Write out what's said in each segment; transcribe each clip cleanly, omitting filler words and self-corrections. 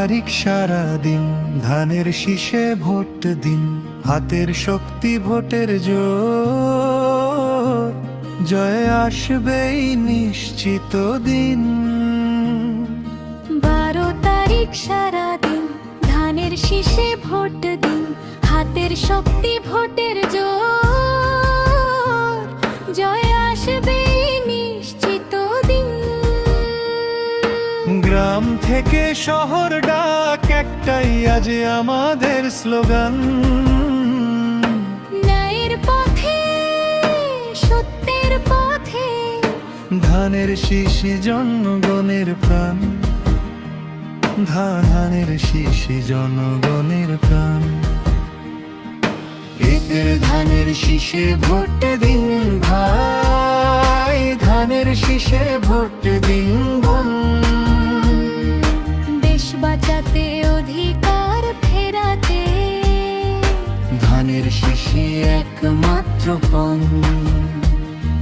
তারিখ সারাদিন, ধানের শীষে ভোট দিন, হাতের শক্তি ভোটের জোর, জয় আসবেই নিশ্চিত দিন। 12 তারিখ সারাদিন, ধানের শীষে ভোট দিন, হাতের শক্তি ভোটের জোর, জয় আসবেই নিশ্চিত দিন। গ্রাম থেকে শহর ডাক একটাই আজ আমাদের স্লোগান, ন্যায়ের পথে, সত্যের পথে, ধানের শীষ জনগণের প্রাণ, ধানের শীষ জনগণের প্রাণ। এদের ধানের শীষে ভোট দিন ভাই, ধানের শীষে ভোট দিন বোন। দেশ বাঁচাতে, অধিকার ফেরাতে, ধানের শীষে একমাত্র পণ।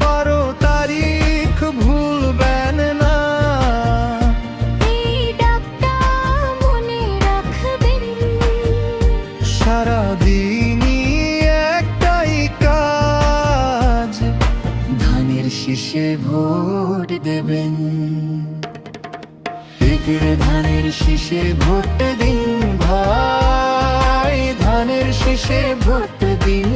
12 তারিখ ভুলবেন না, এই ডাকটা মনে রাখবেন। সারাদিনই একটাই কাজ, ধানের শীষে ভোট দেবেন। ধানের শীষে ভোট দিন ভাই, ধানের শীষে ভোট দিন।